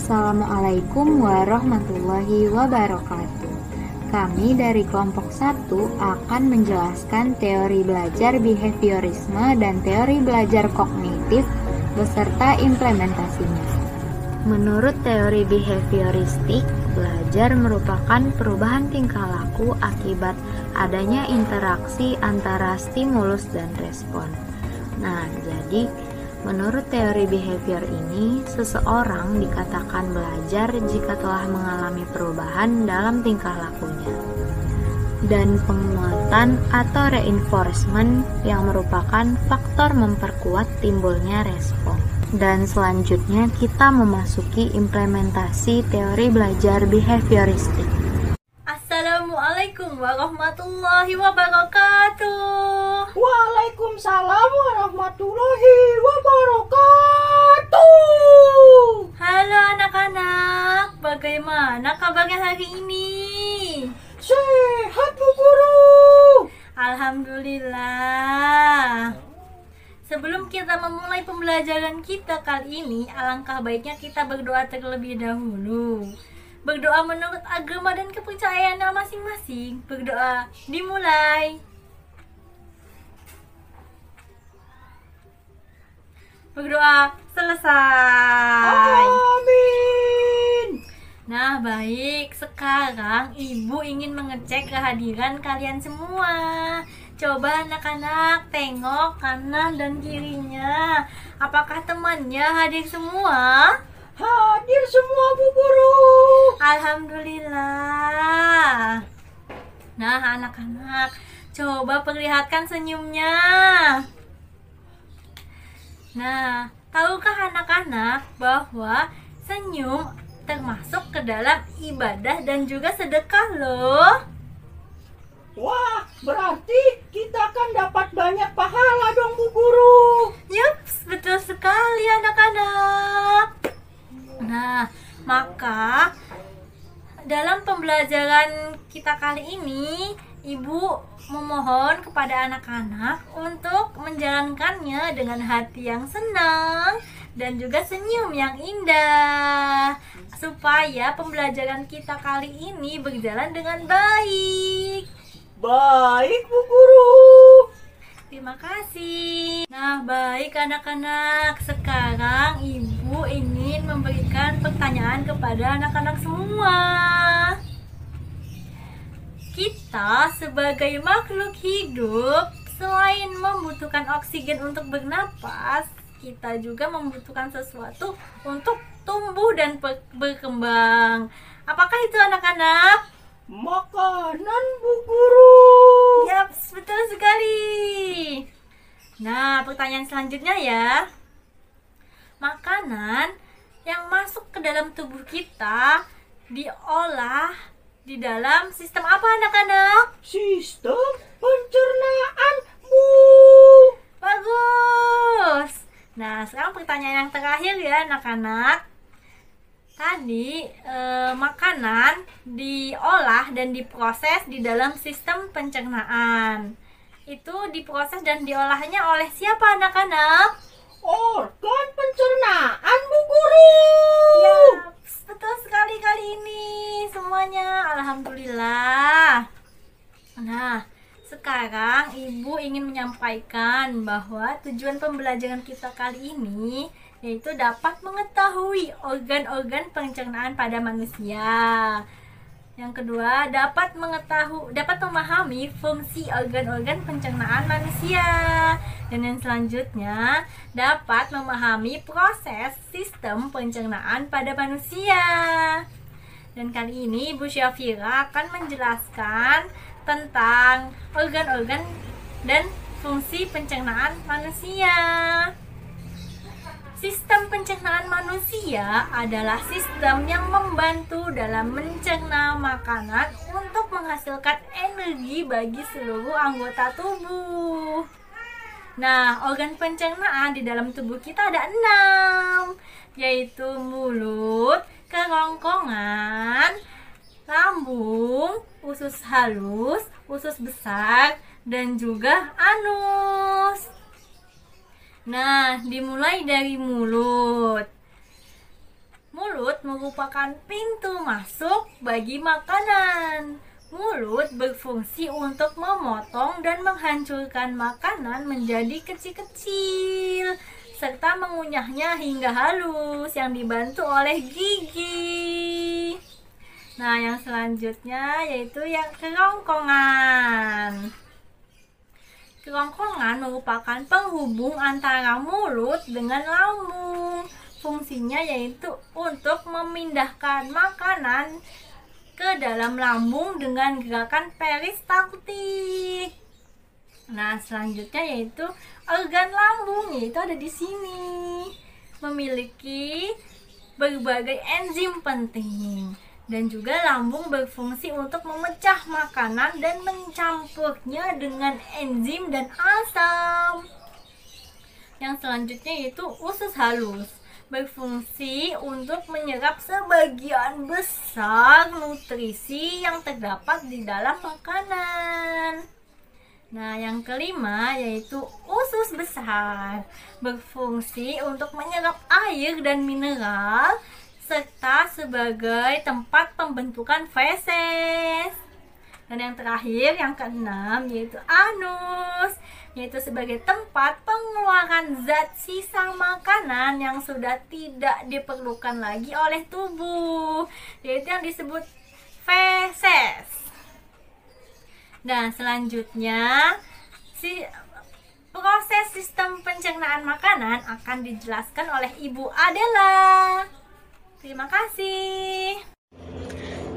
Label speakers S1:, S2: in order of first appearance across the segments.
S1: Assalamualaikum warahmatullahi wabarakatuh. Kami dari kelompok 1 akan menjelaskan teori belajar behaviorisme dan teori belajar kognitif beserta implementasinya. Menurut teori behavioristik, belajar merupakan perubahan tingkah laku akibat adanya interaksi antara stimulus dan respon. Nah, jadi menurut teori behavior ini, seseorang dikatakan belajar jika telah mengalami perubahan dalam tingkah lakunya. Dan penguatan atau reinforcement yang merupakan faktor memperkuat timbulnya respon. Dan selanjutnya kita memasuki implementasi teori belajar behavioristik.
S2: Assalamualaikum warahmatullahi wabarakatuh.
S3: Waalaikumsalam warahmatullahi wabarakatuh.
S2: Halo anak-anak, bagaimana kabarnya hari ini?
S3: Sehat Bu Guru.
S2: Alhamdulillah. Sebelum kita memulai pembelajaran kita kali ini, alangkah baiknya kita berdoa terlebih dahulu. Berdoa menurut agama dan kepercayaan masing-masing. Berdoa dimulai. Berdoa selesai.
S3: Amin.
S2: Nah, baik. Sekarang Ibu ingin mengecek kehadiran kalian semua. Coba anak-anak tengok kanan dan kirinya. Apakah temannya hadir semua?
S3: Hadir semua Bu Guru.
S2: Alhamdulillah. Nah, anak-anak, coba perlihatkan senyumnya. Nah, tahukah anak-anak bahwa senyum termasuk ke dalam ibadah dan juga sedekah loh?
S3: Wah, berarti kita akan dapat banyak pahala dong Bu Guru.
S2: Yups, betul sekali anak-anak. Nah, maka dalam pembelajaran kita kali ini, Ibu memohon kepada anak-anak untuk menjalankannya dengan hati yang senang dan juga senyum yang indah, supaya pembelajaran kita kali ini berjalan dengan baik.
S3: Baik Bu Guru.
S2: Terima kasih. Nah, baik anak-anak. Sekarang Ibu ingin memberikan pertanyaan kepada anak-anak semua. Kita sebagai makhluk hidup, selain membutuhkan oksigen untuk bernapas, kita juga membutuhkan sesuatu untuk tumbuh dan berkembang. Apakah itu anak-anak?
S3: Makanan Bu Guru.
S2: Yaps, betul sekali. Nah, pertanyaan selanjutnya ya. Makanan yang masuk ke dalam tubuh kita diolah di dalam sistem apa anak-anak?
S3: Sistem pencernaan Bu.
S2: Bagus. Nah, sekarang pertanyaan yang terakhir ya anak-anak. Tadi makanan diolah dan diproses di dalam sistem pencernaan. Itu diproses dan diolahnya oleh siapa anak-anak?
S3: Organ pencernaan Bu Guru.
S2: Ya, betul sekali kali ini semuanya. Alhamdulillah. Nah, sekarang Ibu ingin menyampaikan bahwa tujuan pembelajaran kita kali ini yaitu dapat mengetahui organ-organ pencernaan pada manusia. Yang kedua, dapat memahami fungsi organ-organ pencernaan manusia. Dan yang selanjutnya, dapat memahami proses sistem pencernaan pada manusia. Dan kali ini Ibu Syafira akan menjelaskan tentang organ-organ dan fungsi pencernaan manusia. Sistem pencernaan manusia adalah sistem yang membantu dalam mencerna makanan untuk menghasilkan energi bagi seluruh anggota tubuh. Nah, organ pencernaan di dalam tubuh kita ada 6, yaitu mulut, kerongkongan, lambung, usus halus, usus besar, dan juga anus. Nah, dimulai dari mulut. Mulut merupakan pintu masuk bagi makanan. Mulut berfungsi untuk memotong dan menghancurkan makanan menjadi kecil-kecil, serta mengunyahnya hingga halus yang dibantu oleh gigi. Nah, yang selanjutnya yaitu yang kerongkongan. Kerongkongan merupakan penghubung antara mulut dengan lambung. Fungsinya yaitu untuk memindahkan makanan ke dalam lambung dengan gerakan peristaltik. Nah, selanjutnya yaitu organ lambung, yaitu ada di sini. Memiliki berbagai enzim penting. Dan juga lambung berfungsi untuk memecah makanan dan mencampurnya dengan enzim dan asam. Yang selanjutnya yaitu usus halus, berfungsi untuk menyerap sebagian besar nutrisi yang terdapat di dalam makanan. Nah, yang kelima yaitu usus besar, berfungsi untuk menyerap air dan mineral serta sebagai tempat pembentukan feses. Dan yang terakhir, yang keenam, yaitu anus, yaitu sebagai tempat pengeluaran zat sisa makanan yang sudah tidak diperlukan lagi oleh tubuh, yaitu yang disebut feses. Dan selanjutnya, proses sistem pencernaan makanan akan dijelaskan oleh Ibu Adela. Terima kasih.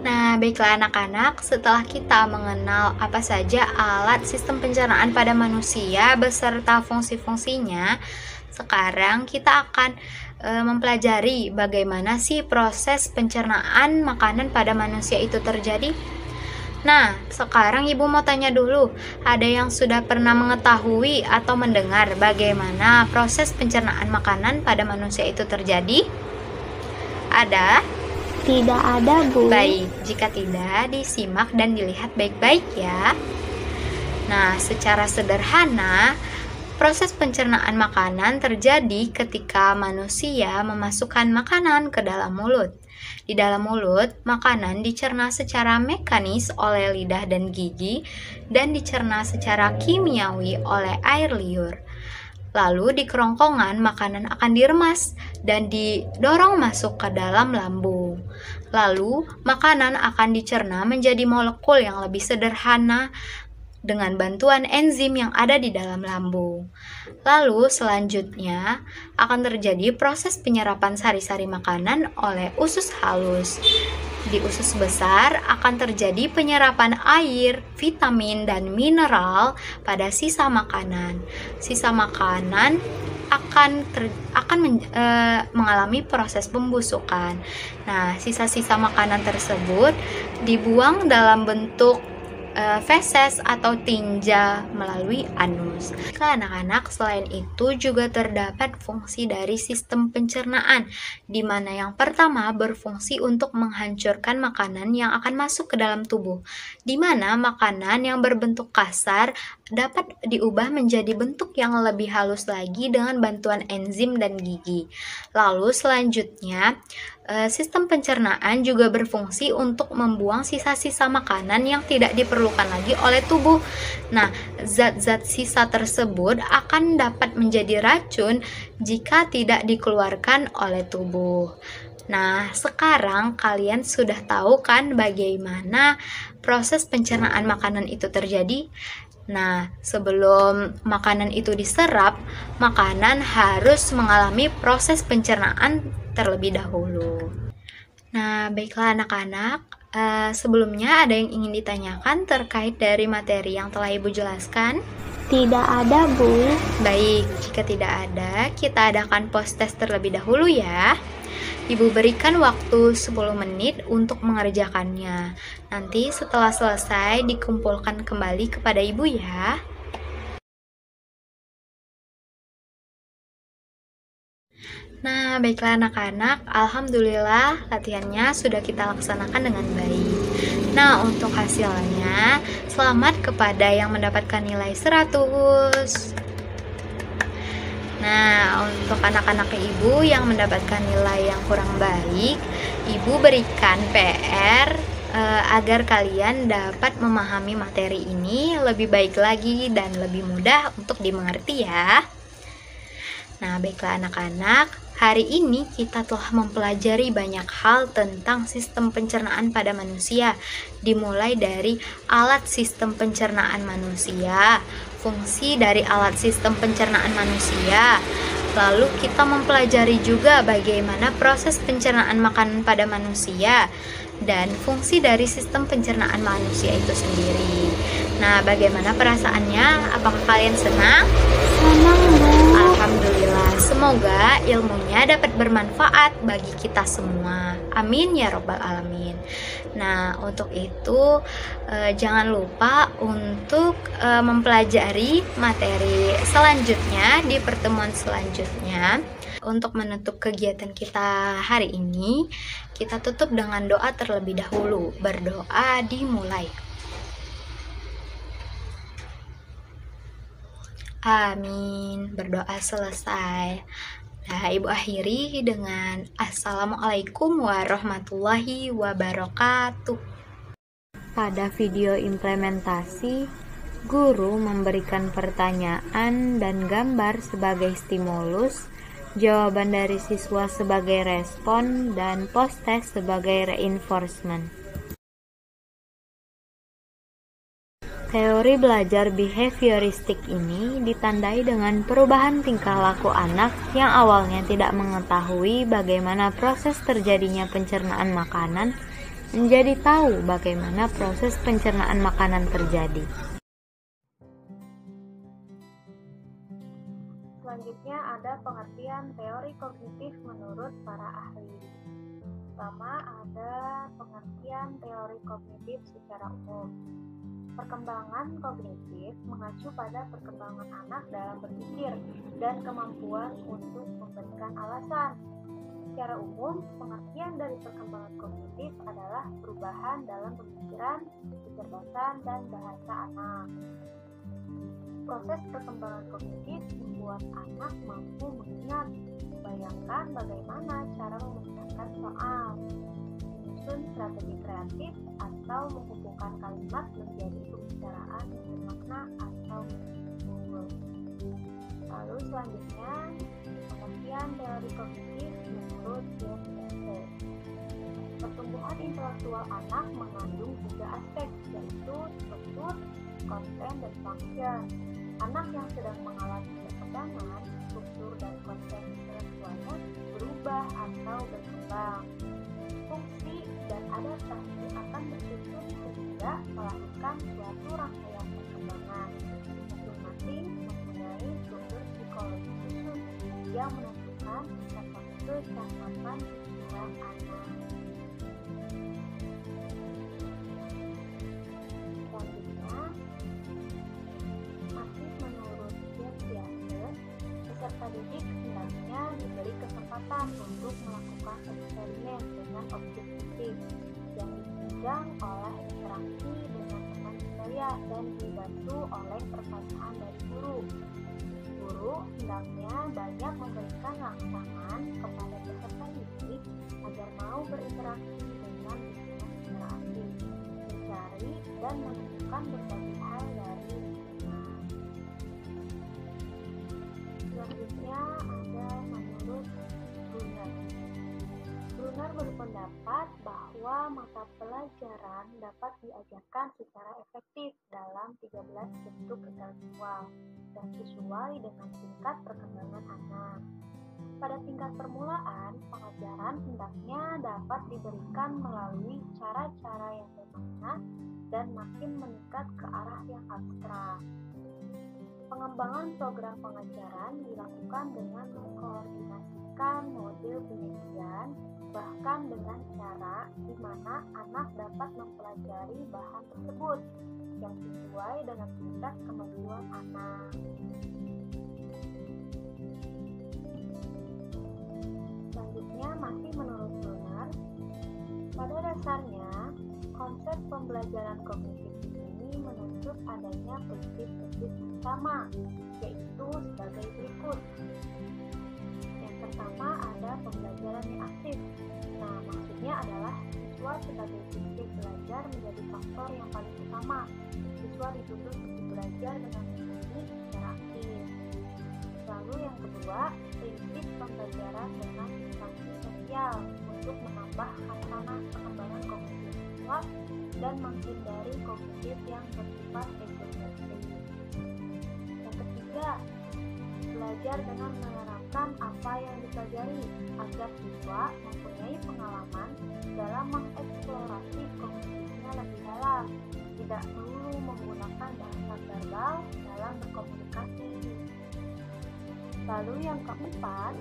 S1: Nah, baiklah anak-anak, setelah kita mengenal apa saja alat sistem pencernaan pada manusia beserta fungsi-fungsinya, sekarang kita akan mempelajari bagaimana sih proses pencernaan makanan pada manusia itu terjadi. Nah, sekarang Ibu mau tanya dulu, ada yang sudah pernah mengetahui atau mendengar bagaimana proses pencernaan makanan pada manusia itu terjadi? Ada?
S4: Tidak ada, Bu.
S1: Baik, jika tidak, disimak dan dilihat baik-baik ya. Nah, secara sederhana, proses pencernaan makanan terjadi ketika manusia memasukkan makanan ke dalam mulut. Di dalam mulut, makanan dicerna secara mekanis oleh lidah dan gigi dan dicerna secara kimiawi oleh air liur. Lalu di kerongkongan makanan akan diremas dan didorong masuk ke dalam lambung. Lalu makanan akan dicerna menjadi molekul yang lebih sederhana dengan bantuan enzim yang ada di dalam lambung. Lalu selanjutnya akan terjadi proses penyerapan sari-sari makanan oleh usus halus. Di usus besar akan terjadi penyerapan air, vitamin, dan mineral pada sisa makanan. Sisa makanan akan mengalami proses pembusukan. Nah, sisa-sisa makanan tersebut dibuang dalam bentuk feses atau tinja melalui anus. Ke anak-anak, selain itu juga terdapat fungsi dari sistem pencernaan, di mana yang pertama berfungsi untuk menghancurkan makanan yang akan masuk ke dalam tubuh, di mana makanan yang berbentuk kasar dapat diubah menjadi bentuk yang lebih halus lagi dengan bantuan enzim dan gigi. Lalu selanjutnya, sistem pencernaan juga berfungsi untuk membuang sisa-sisa makanan yang tidak diperlukan lagi oleh tubuh. Nah, zat-zat sisa tersebut akan dapat menjadi racun jika tidak dikeluarkan oleh tubuh. Nah, sekarang kalian sudah tahu kan bagaimana proses pencernaan makanan itu terjadi? Nah, sebelum makanan itu diserap, makanan harus mengalami proses pencernaan terlebih dahulu. Nah, baiklah anak-anak, sebelumnya ada yang ingin ditanyakan terkait dari materi yang telah Ibu jelaskan?
S4: Tidak ada, Bu.
S1: Baik, jika tidak ada, kita adakan post-test terlebih dahulu ya. Ibu berikan waktu 10 menit untuk mengerjakannya. Nanti setelah selesai dikumpulkan kembali kepada Ibu ya. Nah, baiklah anak-anak, alhamdulillah latihannya sudah kita laksanakan dengan baik. Nah, untuk hasilnya, selamat kepada yang mendapatkan nilai 100. Nah, untuk anak-anak ibu yang mendapatkan nilai yang kurang baik, ibu berikan PR agar kalian dapat memahami materi ini lebih baik lagi dan lebih mudah untuk dimengerti ya. Nah, baiklah anak-anak, hari ini kita telah mempelajari banyak hal tentang sistem pencernaan pada manusia, dimulai dari alat sistem pencernaan manusia, fungsi dari alat sistem pencernaan manusia. Lalu kita mempelajari juga bagaimana proses pencernaan makanan pada manusia dan fungsi dari sistem pencernaan manusia itu sendiri. Nah, bagaimana perasaannya? Apakah kalian senang?
S4: Senang, Bu.
S1: Alhamdulillah, semoga ilmunya dapat bermanfaat bagi kita semua. Amin ya robbal alamin. Nah, untuk itu jangan lupa untuk mempelajari materi selanjutnya di pertemuan selanjutnya. Untuk menutup kegiatan kita hari ini, kita tutup dengan doa terlebih dahulu. Berdoa dimulai. Amin. Berdoa selesai. Nah, Ibu akhiri dengan Assalamualaikum warahmatullahi wabarakatuh. Pada video implementasi, guru memberikan pertanyaan dan gambar sebagai stimulus, jawaban dari siswa sebagai respon, dan post-test sebagai reinforcement. Teori belajar behavioristik ini ditandai dengan perubahan tingkah laku anak yang awalnya tidak mengetahui bagaimana proses terjadinya pencernaan makanan, menjadi tahu bagaimana proses pencernaan makanan terjadi. Selanjutnya ada pengertian teori kognitif menurut para ahli. Pertama ada pengertian teori kognitif secara umum. Perkembangan kognitif mengacu pada perkembangan anak dalam berpikir dan kemampuan untuk memberikan alasan. Secara umum, pengertian dari perkembangan kognitif adalah perubahan dalam pemikiran, kecerdasan, dan bahasa anak. Proses perkembangan kognitif membuat anak mampu mengingat, membayangkan bagaimana cara memecahkan soal, menyusun strategi kreatif, atau menghubungkan kalimat menjadi pembicaraan yang bermakna atau menghibur. Lalu selanjutnya, pengertian teori kognitif menurut James Altucher. Pertumbuhan intelektual anak mengandung 3 aspek, yaitu struktur, konten, dan function. Anak yang sedang mengalami perkembangan, struktur dan konten intelektualnya berubah atau berkembang. Fungsi dan adaptasi akan bersusun sehingga melahirkan suatu rangkaian perkembangan. Masing-masing mempunyai struktur psikologi khusus yang menentukan tingkat kecakapan seorang anak. Selanjutnya, masih menurut James Altucher, peserta didik hendaknya diberi kesempatan untuk melakukan eksperimen dengan objektif yang ditunjang oleh interaksi dengan teman sebaya dan dibantu oleh pertanyaan dari guru. Guru hendaknya banyak memberikan rangsangan kepada peserta didik agar mau berinteraksi dengan dirinya secara aktif, mencari dan menemukan berbagai hal dari lingkungan. Selanjutnya ada menurut Brunner. Brunner berpendapat bahwa mata pelajaran dapat diajarkan secara efektif dalam 13 bentuk intelektual dan sesuai dengan tingkat perkembangan anak. Pada tingkat permulaan, pengajaran hendaknya dapat diberikan melalui cara-cara yang bermakna dan makin meningkat ke arah yang abstrak. Pengembangan program pengajaran dilakukan dengan mengkoordinasikan model penyajian, bahkan dengan cara di mana anak dapat mempelajari bahan tersebut yang sesuai dengan tingkat kemajuan anak. Selanjutnya, masih menurut Brunner, pada dasarnya konsep pembelajaran kognitif ini menuntut adanya prinsip-prinsip utama, yaitu
S4: sebagai berikut. Yang pertama ada pembelajaran yang aktif. Nah, maksudnya adalah siswa sebagai subjek belajar menjadi faktor yang paling utama. Siswa dituntut untuk belajar dengan mengikuti secara aktif. Lalu yang kedua, prinsip pembelajaran dengan interaksi sosial untuk menambah khasanah pengembangan kognitif siswa dan menghindari kognitif yang bersifat egosentris. Yang ketiga, belajar dengan menerapkan apa yang dipelajari agar siswa mempunyai pengalaman dalam mengeksplorasi kognitifnya lebih dalam, tidak melulu menggunakan bahasa verbal dalam berkomunikasi. Lalu yang keempat,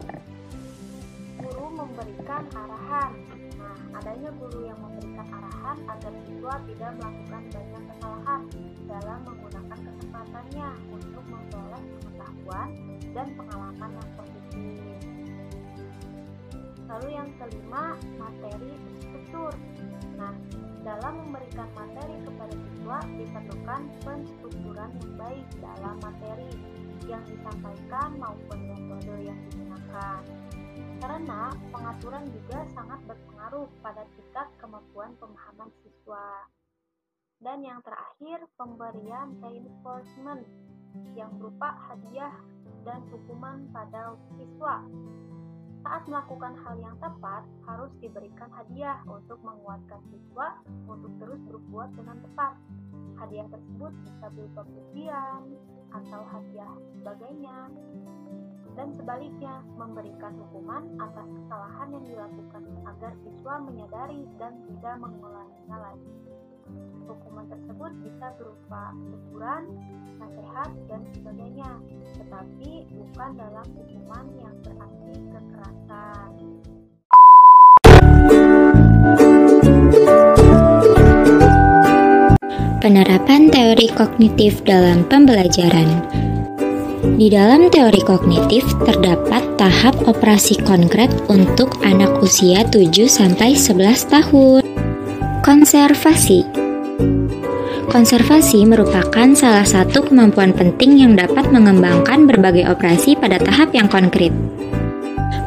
S4: guru memberikan arahan. Nah, adanya guru yang memberikan arahan agar siswa tidak melakukan banyak kesalahan dalam menggunakan kesempatannya untuk memperoleh pengetahuan dan pengalaman yang positif. Lalu yang kelima, materi terstruktur. Nah, dalam memberikan materi kepada siswa diperlukan penstrukturan yang baik dalam materi yang disampaikan maupun metode yang digunakan. Karena pengaturan juga sangat berpengaruh pada tingkat kemampuan pemahaman siswa. Dan yang terakhir, pemberian reinforcement yang berupa hadiah dan hukuman pada siswa. Saat melakukan hal yang tepat, harus diberikan hadiah untuk menguatkan siswa untuk terus berbuat dengan tepat. Hadiah tersebut bisa berupa pujian atau hadiah sebagainya. Dan sebaliknya, memberikan hukuman atas kesalahan yang dilakukan agar siswa menyadari dan tidak mengulanginya lagi. Hukuman tersebut bisa berupa teguran, nasihat, dan sebagainya, tetapi bukan dalam hukuman yang berarti kekerasan.
S5: Penerapan teori kognitif dalam pembelajaran. Di dalam teori kognitif terdapat tahap operasi konkret untuk anak usia 7-11 tahun. Konservasi. Konservasi merupakan salah satu kemampuan penting yang dapat mengembangkan berbagai operasi pada tahap yang konkret.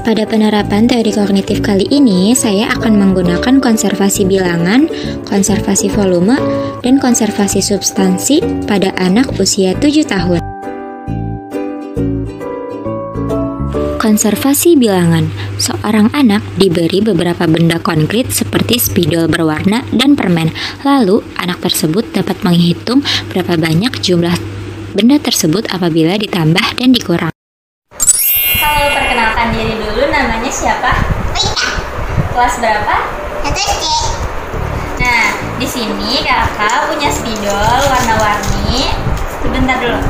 S5: Pada penerapan teori kognitif kali ini, saya akan menggunakan konservasi bilangan, konservasi volume, dan konservasi substansi pada anak usia 7 tahun. Konservasi bilangan. Seorang anak diberi beberapa benda konkret seperti spidol berwarna dan permen. Lalu, anak tersebut dapat menghitung berapa banyak jumlah benda tersebut apabila ditambah dan dikurang.
S1: Halo, perkenalkan diri dulu, namanya siapa? Kelas berapa? Nah, di sini kakak punya spidol warna-warni. Sebentar dulu.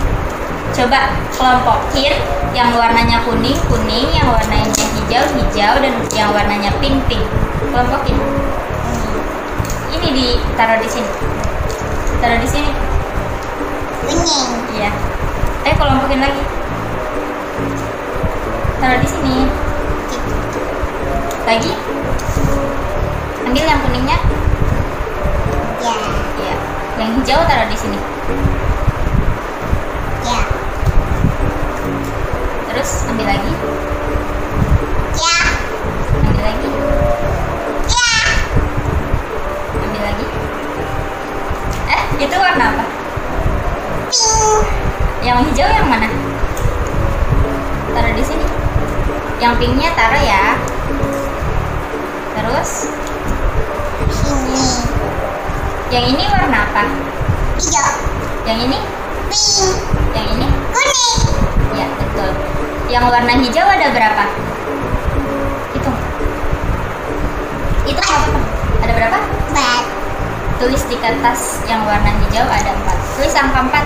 S1: Coba kelompokin yang warnanya kuning, yang warnanya hijau, dan yang warnanya pink. Kelompokin. Ini ditaruh di sini. Taruh di sini.
S6: Kuning.
S1: Iya. Kelompokin lagi. Taruh di sini. Lagi. Ambil yang kuningnya.
S6: Ya.
S1: Iya. Yang hijau taruh di sini.
S6: Ya.
S1: Terus ambil lagi.
S6: Ya.
S1: Ambil lagi.
S6: Ya.
S1: Ambil lagi. Itu warna apa?
S6: Pink.
S1: Yang hijau yang mana? Taruh di sini. Yang pinknya taruh ya. Terus
S6: Sini.
S1: yang ini warna apa?
S6: Hijau.
S1: Yang ini?
S6: Pink.
S1: Yang ini?
S6: Kuning.
S1: Ya, betul. Yang warna hijau ada berapa? Hitung. Hitung apa? Ada berapa?
S6: 4.
S1: Tulis di kertas yang warna hijau ada 4. Tulis angka 4.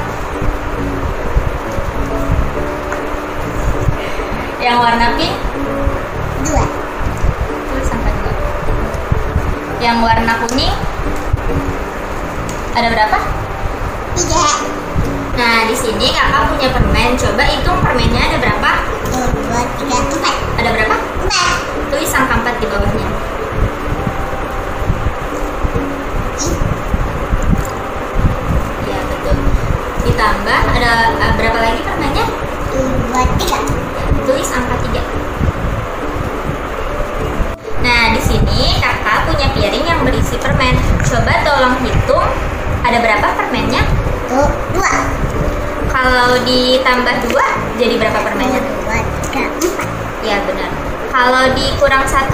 S1: Yang warna pink
S6: 2.
S1: tulis angka 2. Yang warna kuning ada berapa?
S6: 3.
S1: Nah, di sini kakak punya permen. Coba hitung permennya ada berapa?
S6: 1, 2, 3, 4.
S1: Ada berapa?
S6: 4.
S1: Tulis angka 4 di bawahnya. Iya, betul. Ditambah ada berapa lagi permennya?
S6: 2.
S1: Kalau ditambah 2 jadi berapa permennya?
S6: 2, 3, 4.
S1: Ya benar. Kalau dikurang 1?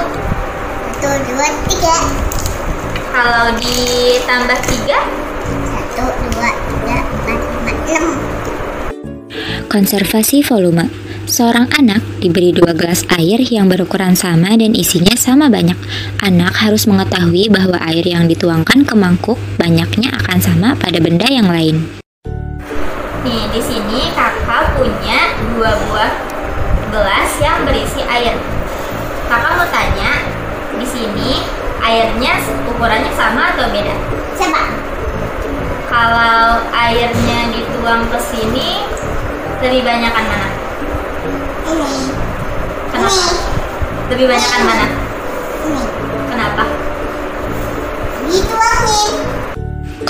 S6: 1, 2, 3.
S1: Kalau ditambah 3?
S6: 1, 2, 3, 4, 5, 6.
S5: Konservasi volume. Seorang anak diberi 2 gelas air yang berukuran sama dan isinya sama banyak. Anak harus mengetahui bahwa air yang dituangkan ke mangkuk banyaknya akan sama pada benda yang lain.
S1: Nih, di sini kakak punya 2 buah gelas yang berisi air. Kakak mau tanya, di sini airnya ukurannya sama atau beda?
S6: Sama.
S1: Kalau airnya dituang ke sini, lebih banyakan mana?
S6: Ini.
S1: Kenapa? Lebih banyakan mana?
S6: Ini.
S1: Kenapa?
S6: Dituangin.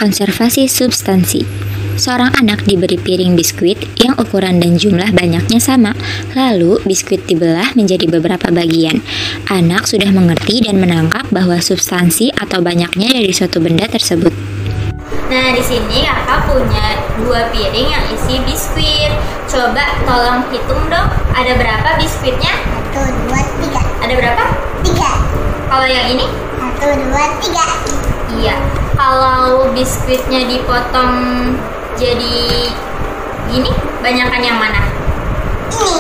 S5: Konservasi substansi. Seorang anak diberi piring biskuit yang ukuran dan jumlah banyaknya sama. Lalu, biskuit dibelah menjadi beberapa bagian. Anak sudah mengerti dan menangkap bahwa substansi atau banyaknya dari suatu benda tersebut.
S1: Nah, di sini kakak punya 2 piring yang isi biskuit. Coba tolong hitung dong, ada berapa biskuitnya?
S6: 1, 2, 3.
S1: Ada berapa?
S6: 3.
S1: Kalau yang ini?
S6: 1, 2, 3.
S1: Iya. Kalau biskuitnya dipotong jadi gini, banyakan yang mana?
S6: Ini.